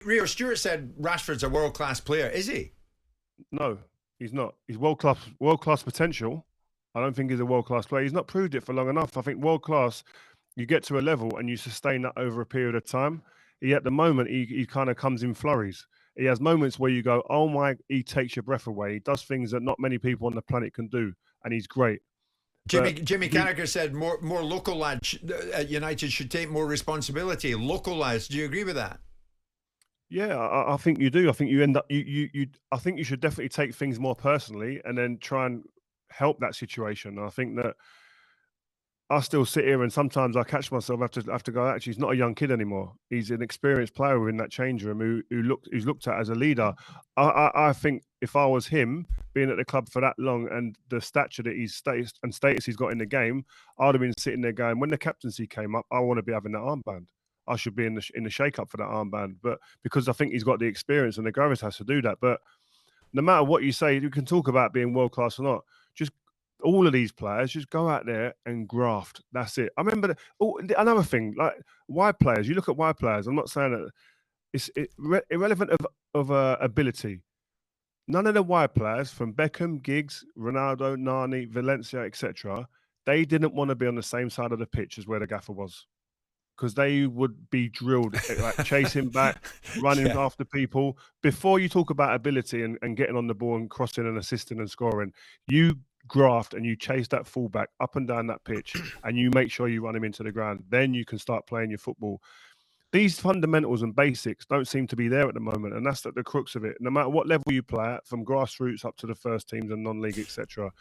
Rio, Stewart said Rashford's a world-class player. Is he? No, he's not. He's world-class potential. I don't think he's a world-class player. He's not proved it for long enough. I think world-class, you get to a level and you sustain that over a period of time. At the moment, he kind of comes in flurries. He has moments where you go, oh my, he takes your breath away. He does things that not many people on the planet can do, and he's great. Jimmy Carragher said more local lads at United should take more responsibility. Local lads, do you agree with that? Yeah, I think you do. I think you end up I think you should definitely take things more personally and then try and help that situation. I think that I still sit here and sometimes I catch myself have to go, actually, he's not a young kid anymore. He's an experienced player within that change room who's looked at as a leader. I think if I was him, being at the club for that long and the stature that status he's got in the game, I'd have been sitting there going, when the captaincy came up, I want to be having that armband. I should be in the shake-up for that armband. But because I think he's got the experience and the gravitas to do that. But no matter what you say, you can talk about being world-class or not. Just all of these players, just go out there and graft. That's it. I remember another thing, like wide players. You look at wide players. I'm not saying that it's irrelevant of ability. None of the wide players, from Beckham, Giggs, Ronaldo, Nani, Valencia, etc., they didn't want to be on the same side of the pitch as where the gaffer was, because they would be drilled, like chasing back, running after people. Before you talk about ability and getting on the ball and crossing and assisting and scoring, you graft and you chase that fullback up and down that pitch and you make sure you run him into the ground. Then you can start playing your football. These fundamentals and basics don't seem to be there at the moment, and that's the crux of it. No matter what level you play at, from grassroots up to the first teams and non-league, etc.,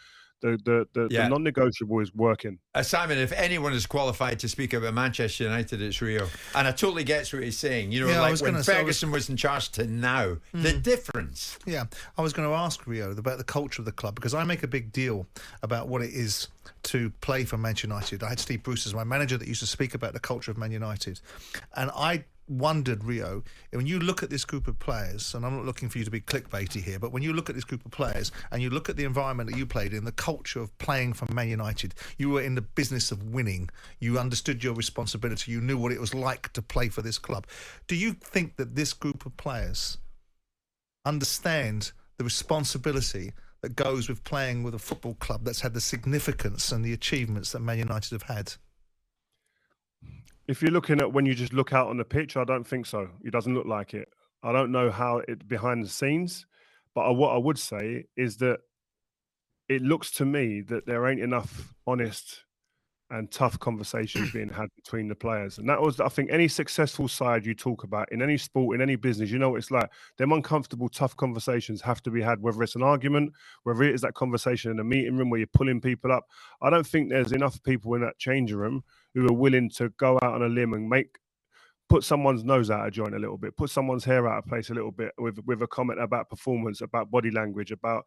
the non-negotiable is working. Simon, if anyone is qualified to speak about Manchester United, it's Rio. And I totally get what he's saying. You know, like when Ferguson was in charge to now, the difference. Yeah, I was going to ask Rio about the culture of the club, because I make a big deal about what it is to play for Manchester United. I had Steve Bruce as my manager that used to speak about the culture of Man United. And I wondered, Rio, when you look at this group of players, and I'm not looking for you to be clickbaity here, but when you look at this group of players and you look at the environment that you played in, the culture of playing for Man United, you were in the business of winning. You understood your responsibility. You knew what it was like to play for this club. Do you think that this group of players understand the responsibility that goes with playing with a football club that's had the significance and the achievements that Man United have had? If you're looking at when you just look out on the pitch, I don't think so. It doesn't look like it. I don't know how it behind the scenes, but what I would say is that it looks to me that there ain't enough honest and tough conversations being had between the players. And that was, I think, any successful side you talk about in any sport, in any business, you know what it's like. Them uncomfortable, tough conversations have to be had, whether it's an argument, whether it is that conversation in a meeting room where you're pulling people up. I don't think there's enough people in that changing room who are willing to go out on a limb and put someone's nose out of joint a little bit, put someone's hair out of place a little bit with a comment about performance, about body language, about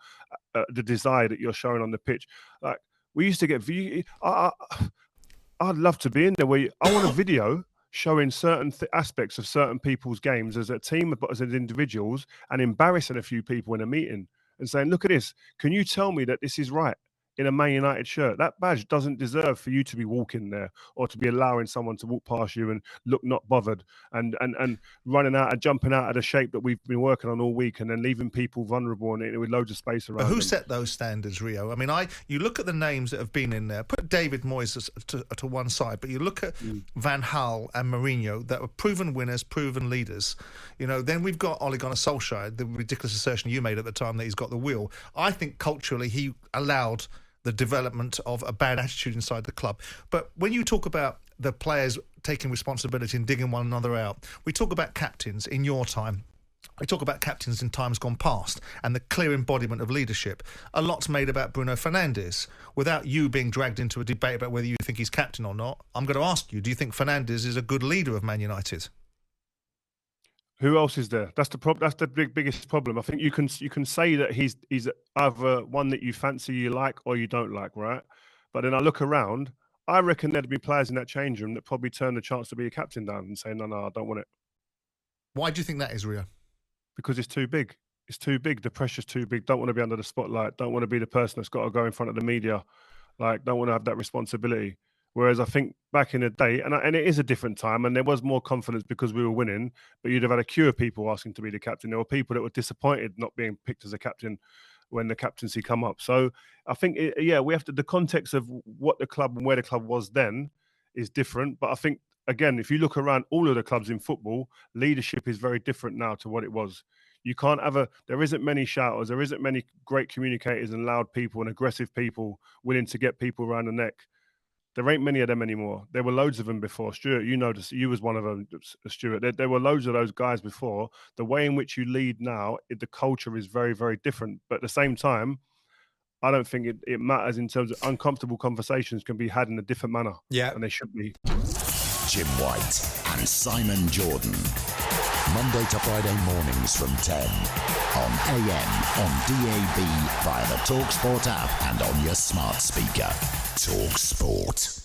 the desire that you're showing on the pitch. Like, we used to get I'd love to be in there where I want a video showing certain aspects of certain people's games as a team, but as individuals, and embarrassing a few people in a meeting and saying, look at this. Can you tell me that this is right? In a Man United shirt, that badge doesn't deserve for you to be walking there or to be allowing someone to walk past you and look not bothered and running out and jumping out of the shape that we've been working on all week and then leaving people vulnerable and with loads of space around. But who them. set those standards, Rio? I mean, you look at the names that have been in there. Put David Moyes to one side, but you look at Van Gaal and Mourinho, that were proven winners, proven leaders. You know, then we've got Ole Gunnar Solskjaer, the ridiculous assertion you made at the time that he's got the wheel. I think culturally he allowed the development of a bad attitude inside the club. But when you talk about the players taking responsibility and digging one another out, we talk about captains in your time. We talk about captains in times gone past and the clear embodiment of leadership. A lot's made about Bruno Fernandes. Without you being dragged into a debate about whether you think he's captain or not, I'm going to ask you, do you think Fernandes is a good leader of Man United? Who else is there? That's the That's the biggest problem. I think you can say that he's either one that you fancy, you like, or you don't like, right? But then I look around. I reckon there'd be players in that change room that probably turn the chance to be a captain down and say, no, I don't want it. Why do you think that is, Rio? Because it's too big. It's too big. The pressure's too big. Don't want to be under the spotlight. Don't want to be the person that's got to go in front of the media. Like, don't want to have that responsibility. Whereas I think back in the day, and it is a different time, and there was more confidence because we were winning, but you'd have had a queue of people asking to be the captain. There were people that were disappointed not being picked as a captain when the captaincy come up. So I think, we have to, the context of what the club and where the club was then is different. But I think, again, if you look around all of the clubs in football, leadership is very different now to what it was. You can't have there isn't many shouters, there isn't many great communicators and loud people and aggressive people willing to get people around the neck. There ain't many of them anymore. There were loads of them before. Stuart, you know this. You was one of them, Stuart. There were loads of those guys before. The way in which you lead now, the culture is very, very different. But at the same time, I don't think it matters in terms of uncomfortable conversations can be had in a different manner. Yeah. And they should be. Jim White and Simon Jordan. Monday to Friday mornings from 10 on AM, on DAB, via the talkSPORT app and on your smart speaker. talkSPORT.